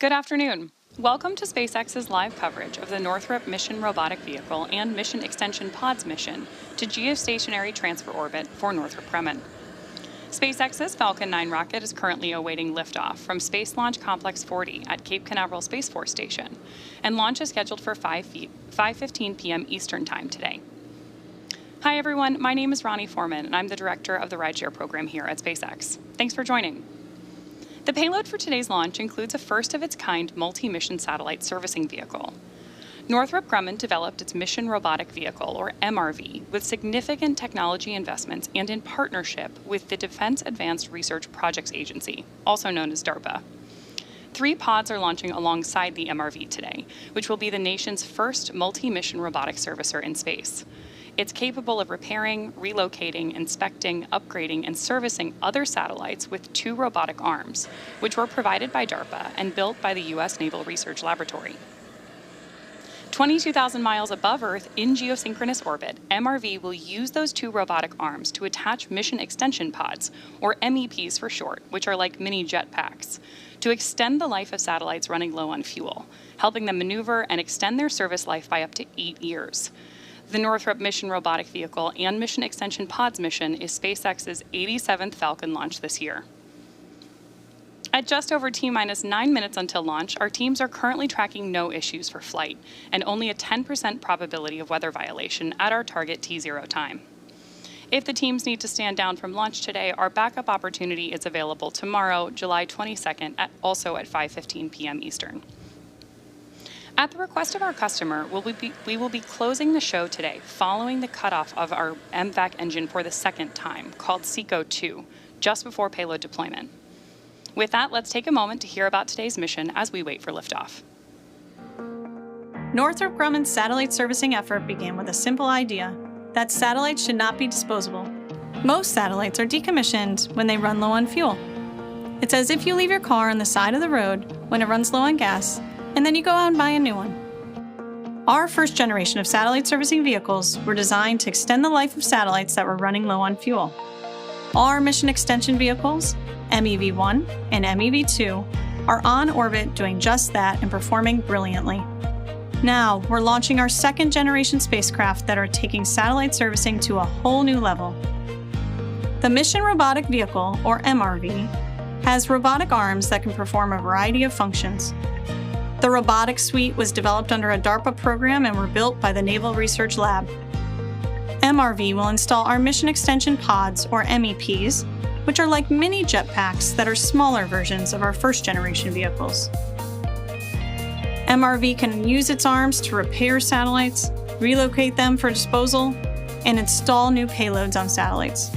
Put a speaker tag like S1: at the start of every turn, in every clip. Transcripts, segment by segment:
S1: Good afternoon. Welcome to SpaceX's live coverage of the Northrop Mission Robotic Vehicle and Mission Extension Pods mission to geostationary transfer orbit for Northrop Grumman. SpaceX's Falcon 9 rocket is currently awaiting liftoff from Space Launch Complex 40 at Cape Canaveral Space Force Station, and launch is scheduled for 5:15 p.m. Eastern Time today. Hi everyone, my name is Ronnie Foreman, and I'm the director of the Rideshare program here at SpaceX. Thanks for joining. The payload for today's launch includes a first-of-its-kind multi-mission satellite servicing vehicle. Northrop Grumman developed its Mission Robotic Vehicle, or MRV, with significant technology investments and in partnership with the Defense Advanced Research Projects Agency, also known as DARPA. 3 pods are launching alongside the MRV today, which will be the nation's first multi-mission robotic servicer in space. It's capable of repairing, relocating, inspecting, upgrading, and servicing other satellites with 2 robotic arms, which were provided by DARPA and built by the U.S. Naval Research Laboratory. 22,000 miles above Earth in geosynchronous orbit, MRV will use those 2 robotic arms to attach mission extension pods, or MEPs for short, which are like mini jetpacks, to extend the life of satellites running low on fuel, helping them maneuver and extend their service life by up to 8 years. The Northrop Mission Robotic Vehicle and Mission Extension Pods mission is SpaceX's 87th Falcon launch this year. At just over T-minus 9 minutes until launch, our teams are currently tracking no issues for flight and only a 10% probability of weather violation at our target T0 time. If the teams need to stand down from launch today, our backup opportunity is available tomorrow, July 22nd, also at 5:15 p.m. Eastern. At the request of our customer, we will be closing the show today following the cutoff of our MVAC engine for the second time, called SECO 2, just before payload deployment. With that, let's take a moment to hear about today's mission as we wait for liftoff.
S2: Northrop Grumman's satellite servicing effort began with a simple idea that satellites should not be disposable. Most satellites are decommissioned when they run low on fuel. It's as if you leave your car on the side of the road when it runs low on gas, and then you go out and buy a new one. Our first generation of satellite servicing vehicles were designed to extend the life of satellites that were running low on fuel. Our mission extension vehicles, MEV-1 and MEV-2, are on orbit doing just that and performing brilliantly. Now, we're launching our second generation spacecraft that are taking satellite servicing to a whole new level. The Mission Robotic Vehicle, or MRV, has robotic arms that can perform a variety of functions. The robotics suite was developed under a DARPA program and were built by the Naval Research Lab. MRV will install our mission extension pods, or MEPs, which are like mini jetpacks that are smaller versions of our first generation vehicles. MRV can use its arms to repair satellites, relocate them for disposal, and install new payloads on satellites.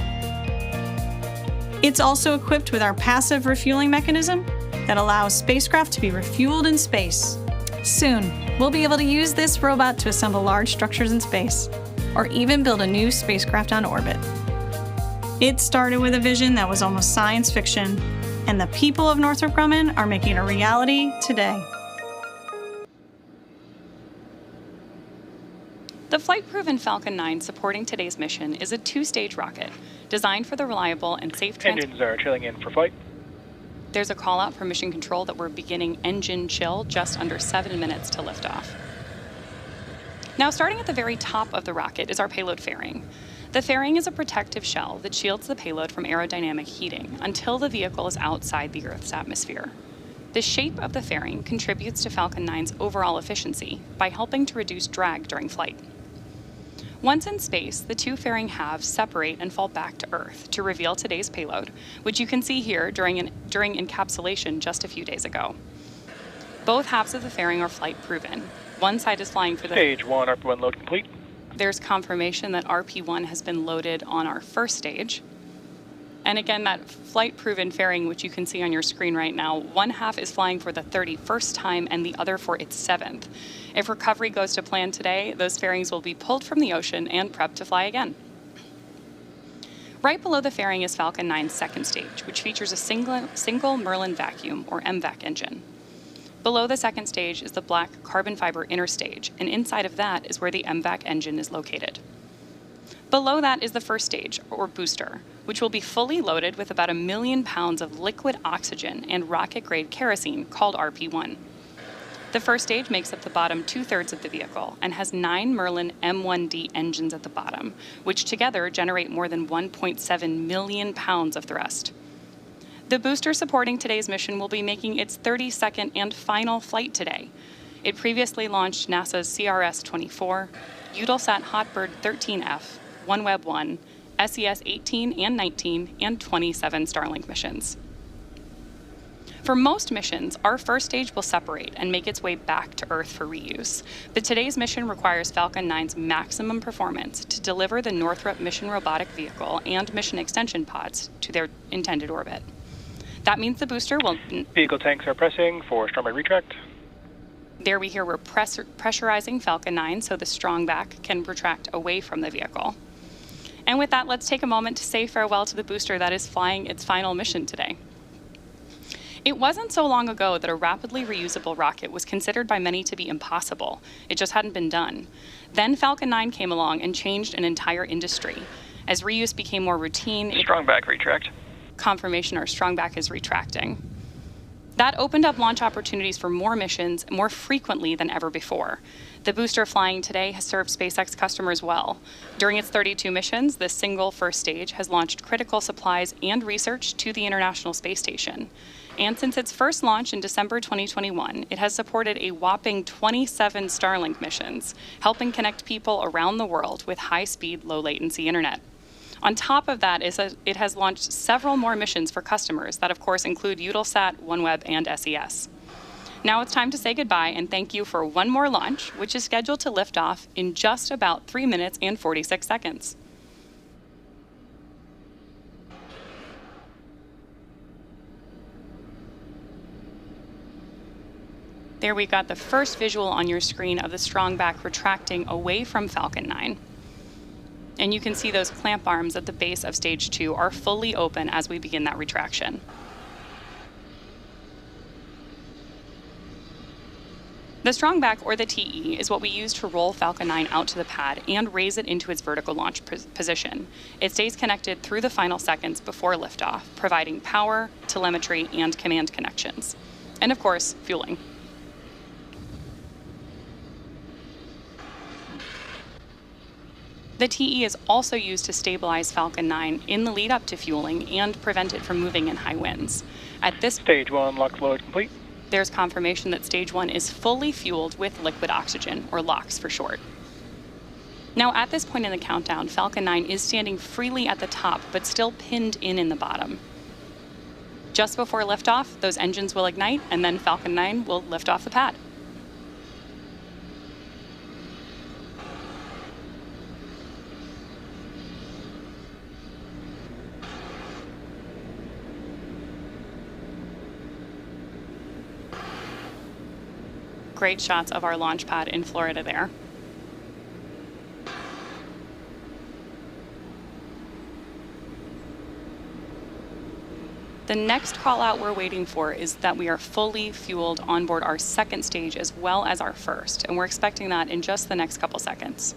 S2: It's also equipped with our passive refueling mechanism that allows spacecraft to be refueled in space. Soon, we'll be able to use this robot to assemble large structures in space, or even build a new spacecraft on orbit. It started with a vision that was almost science fiction, and the people of Northrop Grumman are making it a reality today.
S1: The flight-proven Falcon 9 supporting today's mission is a 2-stage rocket designed for the reliable and safe transport.
S3: Engines are chilling in for flight.
S1: There's a call out from Mission Control that we're beginning engine chill just under 7 minutes to liftoff. Now, starting at the very top of the rocket is our payload fairing. The fairing is a protective shell that shields the payload from aerodynamic heating until the vehicle is outside the Earth's atmosphere. The shape of the fairing contributes to Falcon 9's overall efficiency by helping to reduce drag during flight. Once in space, the 2 fairing halves separate and fall back to Earth to reveal today's payload, which you can see here during encapsulation just a few days ago. Both halves of the fairing are flight proven. One side is flying for the...
S3: Stage 1, RP1 load complete.
S1: There's confirmation that RP1 has been loaded on our first stage. And again, that flight-proven fairing, which you can see on your screen right now, one half is flying for the 31st time and the other for its 7th. If recovery goes to plan today, those fairings will be pulled from the ocean and prepped to fly again. Right below the fairing is Falcon 9's second stage, which features a single Merlin vacuum, or MVAC engine. Below the second stage is the black carbon fiber inner stage, and inside of that is where the MVAC engine is located. Below that is the first stage, or booster, which will be fully loaded with about 1 million pounds of liquid oxygen and rocket-grade kerosene, called RP-1. The first stage makes up the bottom 2/3 of the vehicle and has 9 Merlin M1D engines at the bottom, which together generate more than 1.7 million pounds of thrust. The booster supporting today's mission will be making its 32nd and final flight today. It previously launched NASA's CRS-24, Eutelsat Hotbird 13F, OneWeb 1, SES 18 and 19, and 27 Starlink missions. For most missions, our first stage will separate and make its way back to Earth for reuse, but today's mission requires Falcon 9's maximum performance to deliver the Northrop Mission Robotic Vehicle and mission extension pods to their intended orbit. That means the booster will...
S3: Vehicle tanks are pressing for strongback retract.
S1: There we hear we're pressurizing Falcon 9 so the strong back can retract away from the vehicle. And with that, let's take a moment to say farewell to the booster that is flying its final mission today. It wasn't so long ago that a rapidly reusable rocket was considered by many to be impossible. It just hadn't been done. Then Falcon 9 came along and changed an entire industry. As reuse became more routine...
S3: Strongback retract.
S1: Confirmation our strongback is retracting. That opened up launch opportunities for more missions more frequently than ever before. The booster flying today has served SpaceX customers well. During its 32 missions, this single first stage has launched critical supplies and research to the International Space Station. And since its first launch in December 2021, it has supported a whopping 27 Starlink missions, helping connect people around the world with high-speed, low-latency internet. On top of that, it has launched several more missions for customers that, of course, include Eutelsat, OneWeb, and SES. Now it's time to say goodbye and thank you for one more launch, which is scheduled to lift off in just about 3 minutes and 46 seconds. There we got the first visual on your screen of the strongback retracting away from Falcon 9. And you can see those clamp arms at the base of stage 2 are fully open as we begin that retraction. The strongback, or the TE, is what we use to roll Falcon 9 out to the pad and raise it into its vertical launch position. It stays connected through the final seconds before liftoff, providing power, telemetry, and command connections. And of course, fueling. The TE is also used to stabilize Falcon 9 in the lead up to fueling and prevent it from moving in high winds. At this
S3: Stage 1 lock load complete.
S1: There's confirmation that stage 1 is fully fueled with liquid oxygen, or LOX for short. Now at this point in the countdown, Falcon 9 is standing freely at the top, but still pinned in the bottom. Just before liftoff, those engines will ignite, and then Falcon 9 will lift off the pad. Great shots of our launch pad in Florida there. The next call out we're waiting for is that we are fully fueled on board our second stage as well as our first, and we're expecting that in just the next couple seconds.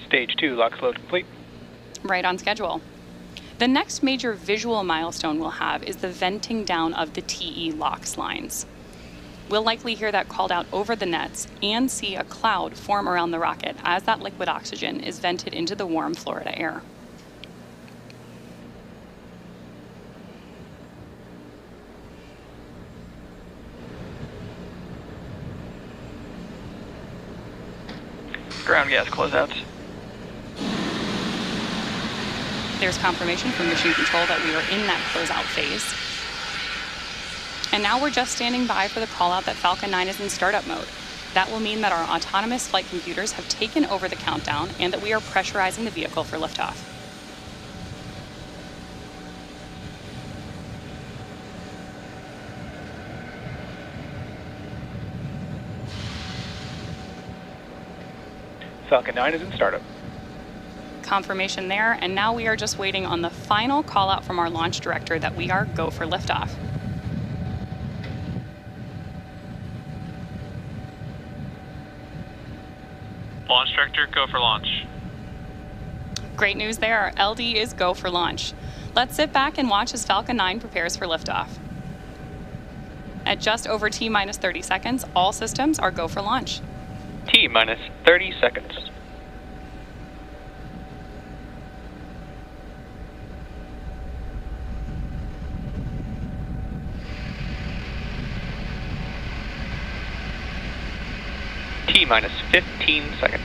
S3: Stage 2 lock load complete.
S1: Right on schedule. The next major visual milestone we'll have is the venting down of the TE LOX lines. We'll likely hear that called out over the nets and see a cloud form around the rocket as that liquid oxygen is vented into the warm Florida air.
S3: Ground gas closeouts.
S1: There's confirmation from Mission Control that we are in that closeout phase. And now we're just standing by for the call out that Falcon 9 is in startup mode. That will mean that our autonomous flight computers have taken over the countdown and that we are pressurizing the vehicle for liftoff.
S3: Falcon 9 is in startup.
S1: Confirmation there, and now we are just waiting on the final call out from our launch director that we are go for liftoff.
S4: Launch director, go for launch.
S1: Great news there. LD is go for launch. Let's sit back and watch as Falcon 9 prepares for liftoff. At just over T minus 30 seconds, all systems are go for launch.
S3: T minus 30 seconds. T minus 15 seconds.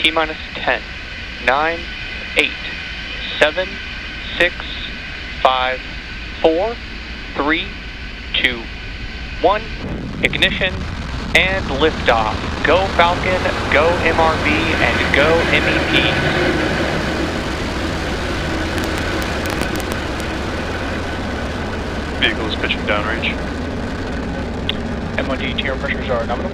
S3: T minus 10, 9, 8, 7, 6, 5, 4, 3, 2, 1. Ignition and liftoff. Go Falcon, go MRV, and go MEP.
S4: Vehicle is pitching downrange.
S3: MOD tier pressures are nominal.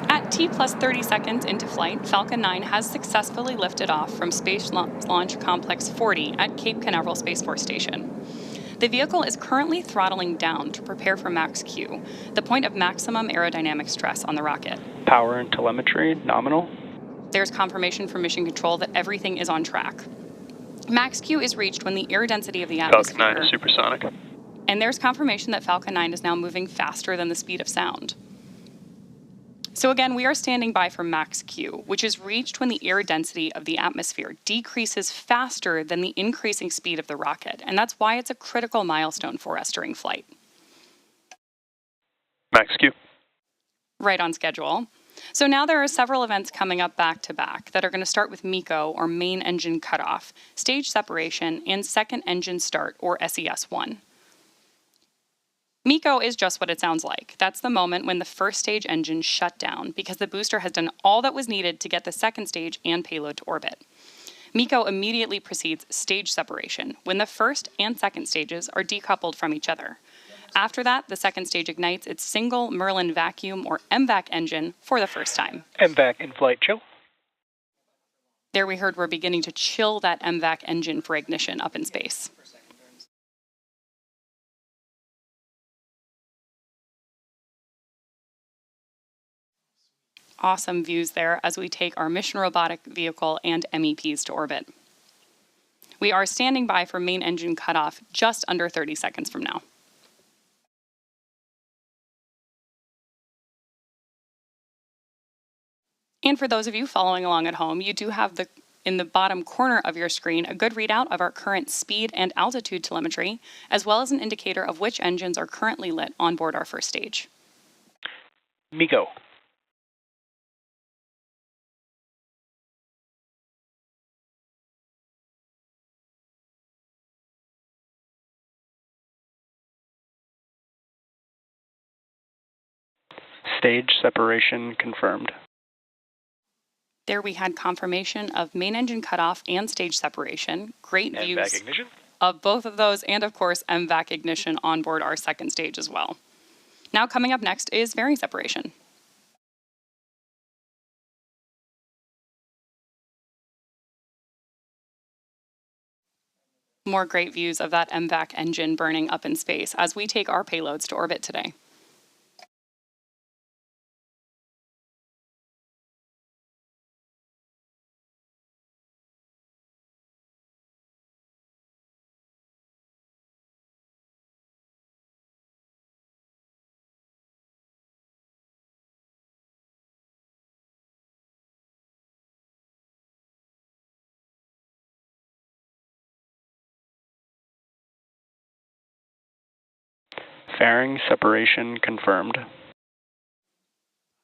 S1: At T plus 30 seconds into flight, Falcon 9 has successfully lifted off from Space Launch Complex 40 at Cape Canaveral Space Force Station. The vehicle is currently throttling down to prepare for max Q, the point of maximum aerodynamic stress on the rocket.
S3: Power and telemetry nominal.
S1: There's confirmation from Mission Control that everything is on track. Max Q is reached when the air density of the atmosphere...
S4: Falcon 9 is supersonic.
S1: And there's confirmation that Falcon 9 is now moving faster than the speed of sound. So again, we are standing by for max Q, which is reached when the air density of the atmosphere decreases faster than the increasing speed of the rocket, and that's why it's a critical milestone for us during flight.
S4: Max Q.
S1: Right on schedule. So now there are several events coming up back to back that are going to start with MECO, or main engine cutoff, stage separation, and second engine start, or SES1. MECO is just what it sounds like. That's the moment when the first stage engine shut down because the booster has done all that was needed to get the second stage and payload to orbit. MECO immediately precedes stage separation, when the first and second stages are decoupled from each other. After that, the second stage ignites its single Merlin vacuum, or MVAC engine, for the first time.
S3: MVAC in flight chill.
S1: There we heard we're beginning to chill that MVAC engine for ignition up in space. Awesome views there as we take our mission robotic vehicle and MEPs to orbit. We are standing by for main engine cutoff just under 30 seconds from now. And for those of you following along at home, you do have in the bottom corner of your screen a good readout of our current speed and altitude telemetry, as well as an indicator of which engines are currently lit on board our first stage.
S3: MECO. Stage separation confirmed.
S1: There we had confirmation of main engine cutoff and stage separation. Great views
S3: MVAC ignition.
S1: of both of those, and of course MVAC ignition on board our second stage as well. Now coming up next is fairing separation. More great views of that MVAC engine burning up in space as we take our payloads to orbit today.
S3: Fairing separation confirmed.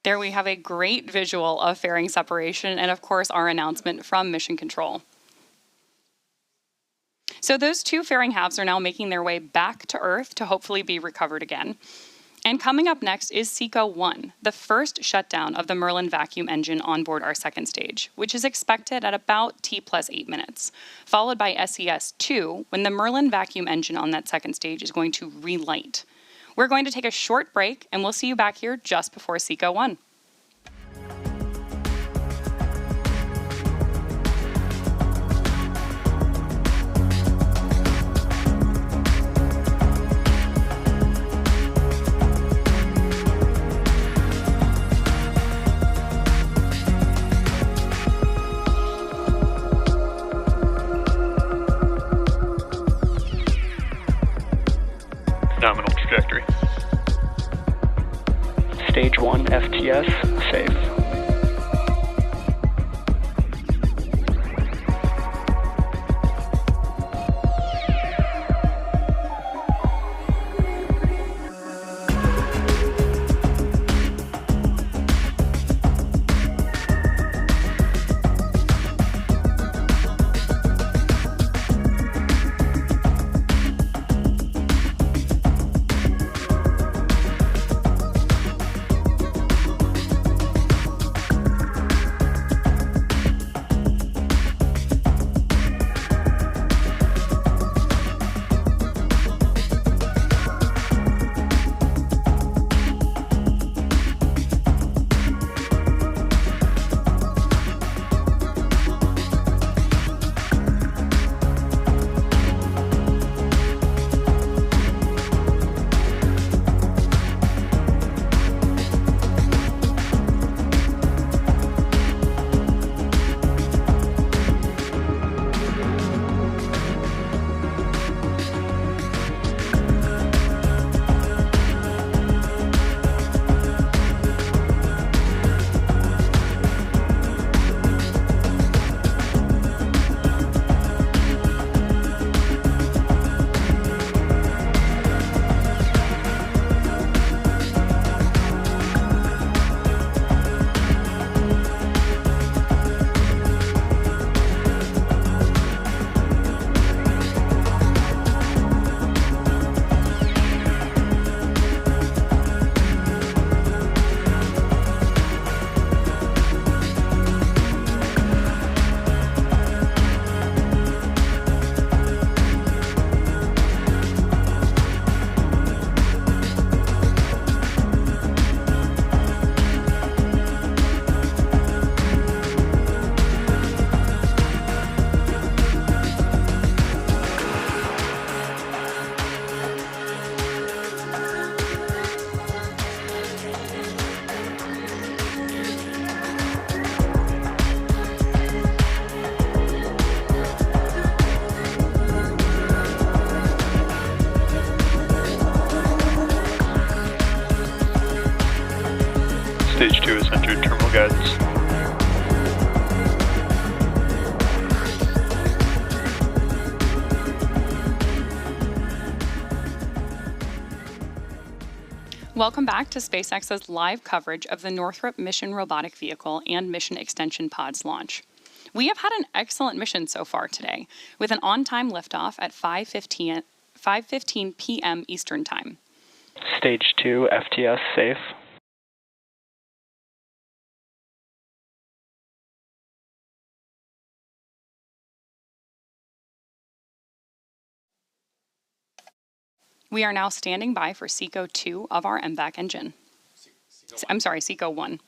S1: There we have a great visual of fairing separation and of course our announcement from Mission Control. So those two fairing halves are now making their way back to Earth to hopefully be recovered again. And coming up next is SECO-1, the first shutdown of the Merlin vacuum engine on board our second stage, which is expected at about T plus 8 minutes, followed by SES-2, when the Merlin vacuum engine on that second stage is going to relight. We're going to take a short break, and we'll see you back here just before SECO-1.
S3: Stage 1 FTS safe.
S4: Stage 2 has entered terminal guidance.
S1: Welcome back to SpaceX's live coverage of the Northrop Mission Robotic Vehicle and Mission Extension Pods launch. We have had an excellent mission so far today, with an on-time liftoff at 5:15 p.m. Eastern Time.
S3: Stage 2 FTS safe.
S1: We are now standing by for SECO 2 of our MVAC engine. I'm sorry, SECO 1.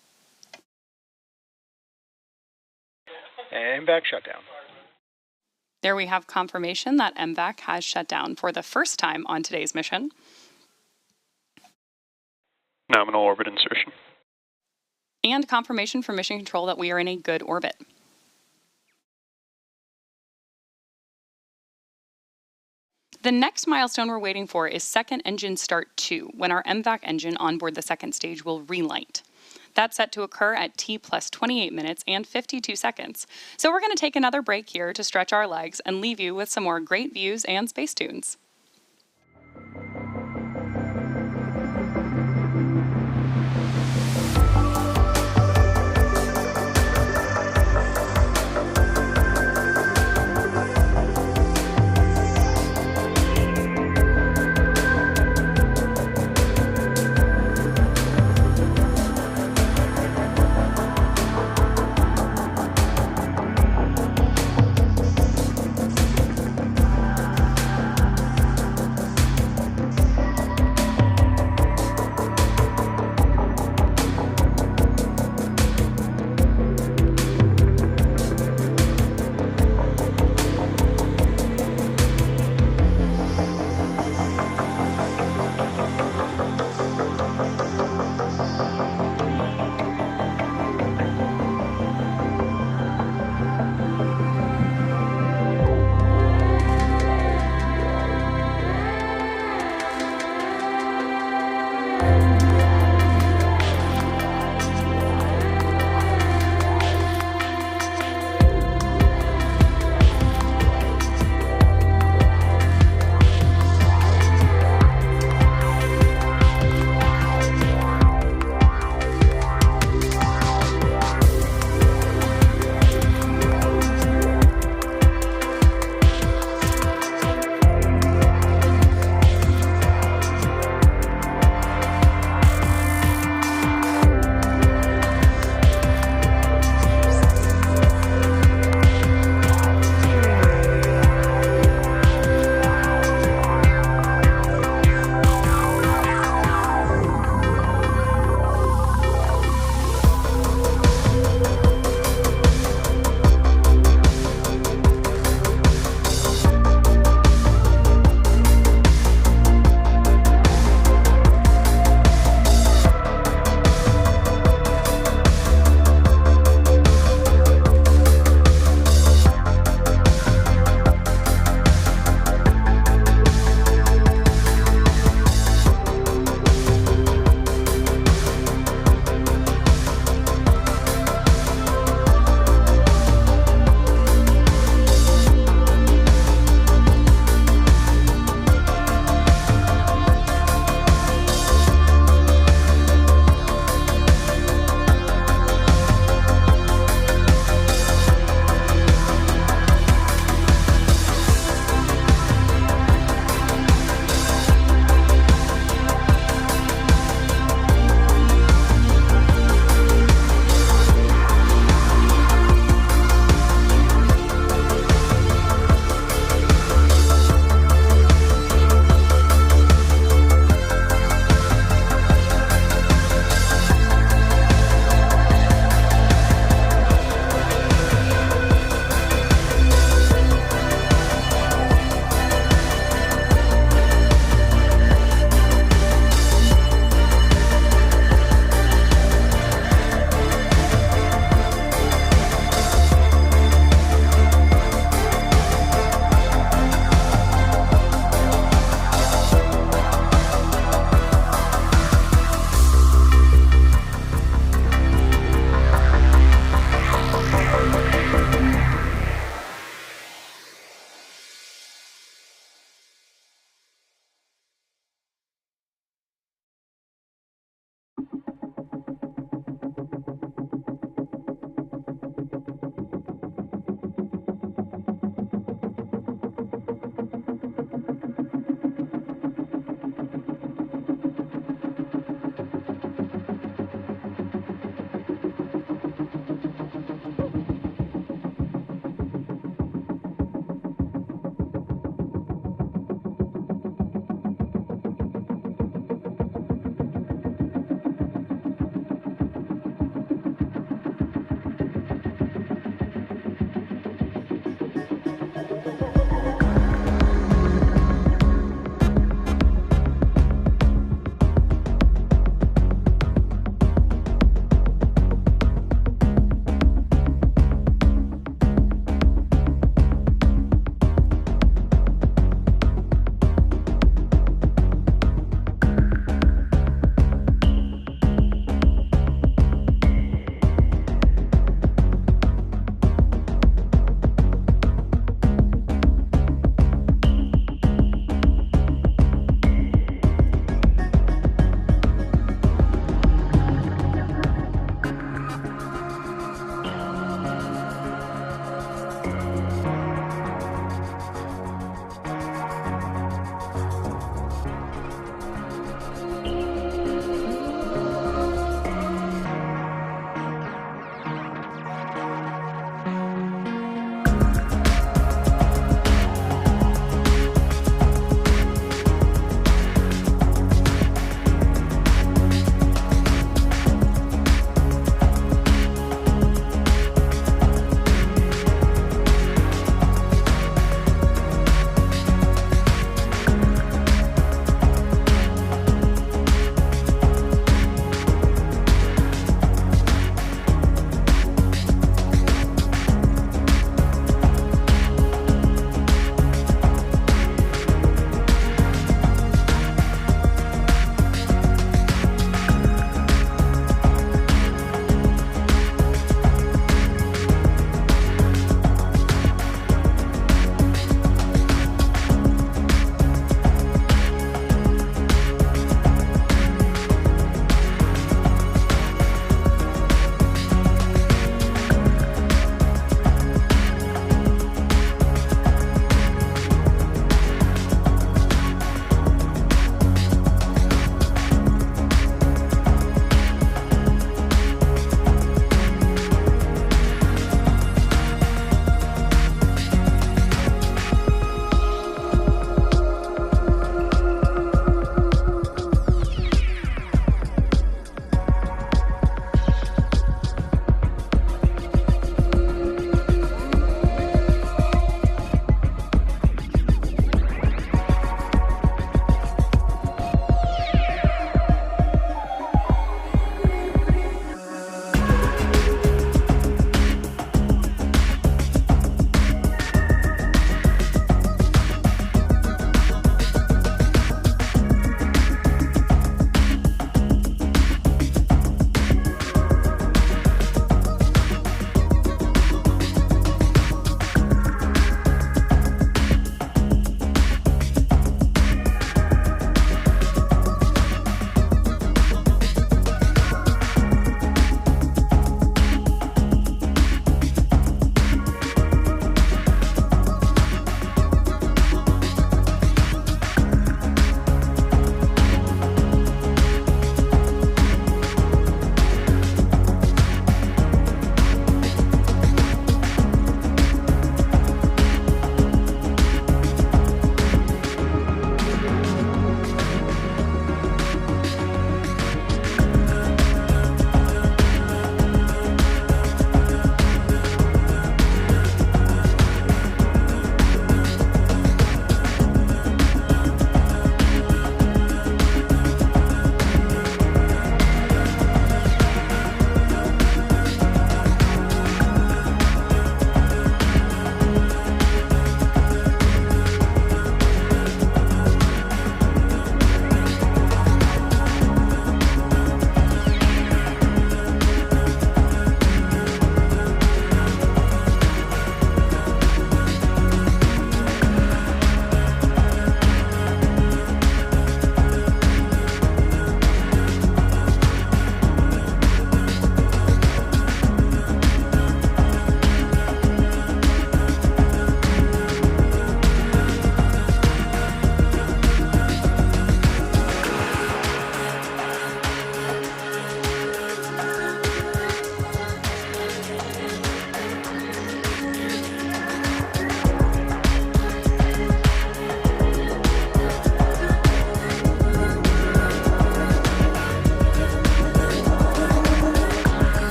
S3: And back shutdown.
S1: There we have confirmation that MVAC has shut down for the first time on today's mission.
S4: Nominal orbit insertion.
S1: And confirmation from Mission Control that we are in a good orbit. The next milestone we're waiting for is second engine start 2, when our MVAC engine on board the second stage will relight. That's set to occur at T plus 28 minutes and 52 seconds. So we're going to take another break here to stretch our legs and leave you with some more great views and space tunes.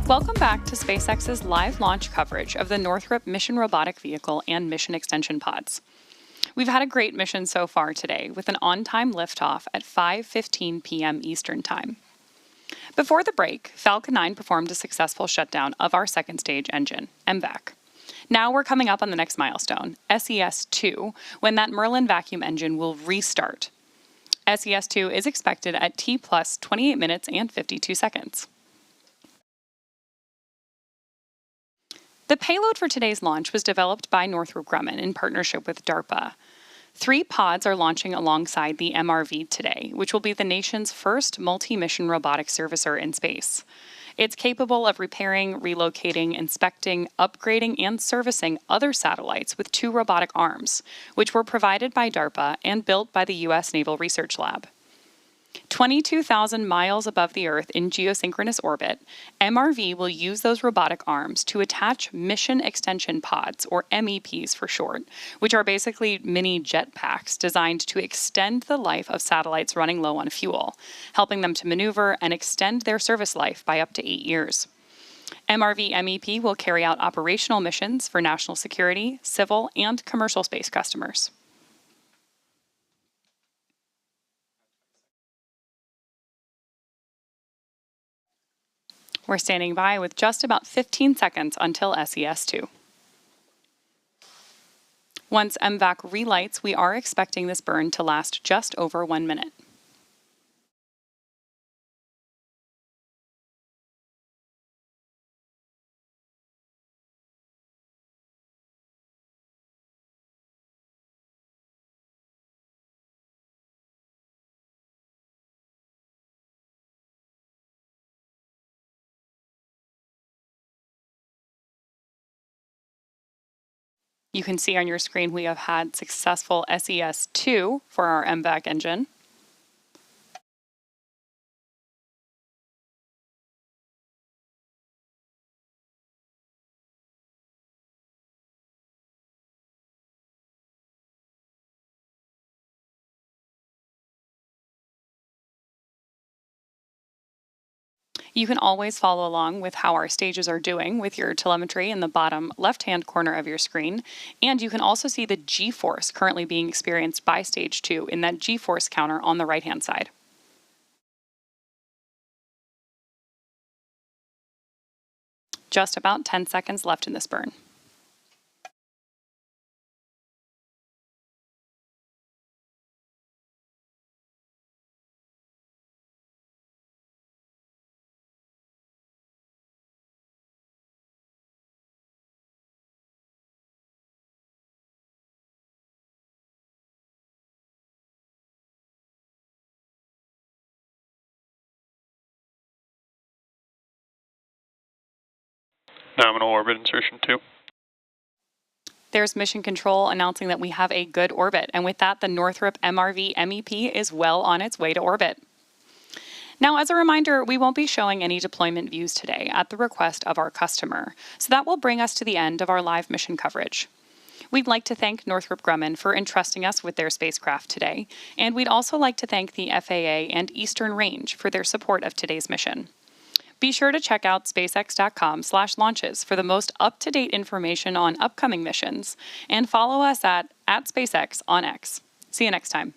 S1: Welcome back to SpaceX's live launch coverage of the Northrop Mission Robotic Vehicle and Mission Extension Pods. We've had a great mission so far today with an on-time liftoff at 5:15 p.m. Eastern Time. Before the break, Falcon 9 performed a successful shutdown of our second stage engine, MVAC. Now we're coming up on the next milestone, SES-2, when that Merlin vacuum engine will restart. SES-2 is expected at T plus 28 minutes and 52 seconds. The payload for today's launch was developed by Northrop Grumman in partnership with DARPA. 3 pods are launching alongside the MRV today, which will be the nation's first multi-mission robotic servicer in space. It's capable of repairing, relocating, inspecting, upgrading, and servicing other satellites with 2 robotic arms, which were provided by DARPA and built by the U.S. Naval Research Lab. 22,000 miles above the Earth in geosynchronous orbit, MRV will use those robotic arms to attach mission extension pods, or MEPs for short, which are basically mini jetpacks designed to extend the life of satellites running low on fuel, helping them to maneuver and extend their service life by up to 8 years. MRV MEP will carry out operational missions for national security, civil, and commercial space customers. We're standing by with just about 15 seconds until SES-2. Once MVAC relights, we are expecting this burn to last just over 1 minute. You can see on your screen we have had successful SES-2 for our MVAC engine. You can always follow along with how our stages are doing with your telemetry in the bottom left-hand corner of your screen, and you can also see the G-force currently being experienced by Stage 2 in that G-force counter on the right-hand side. Just about 10 seconds left in this burn.
S4: Nominal orbit insertion 2.
S1: There's Mission Control announcing that we have a good orbit, and with that, the Northrop MRV MEP is well on its way to orbit. Now, as a reminder, we won't be showing any deployment views today at the request of our customer, so that will bring us to the end of our live mission coverage. We'd like to thank Northrop Grumman for entrusting us with their spacecraft today, and we'd also like to thank the FAA and Eastern Range for their support of today's mission. Be sure to check out spacex.com/launches for the most up-to-date information on upcoming missions, and follow us at SpaceX on X. See you next time.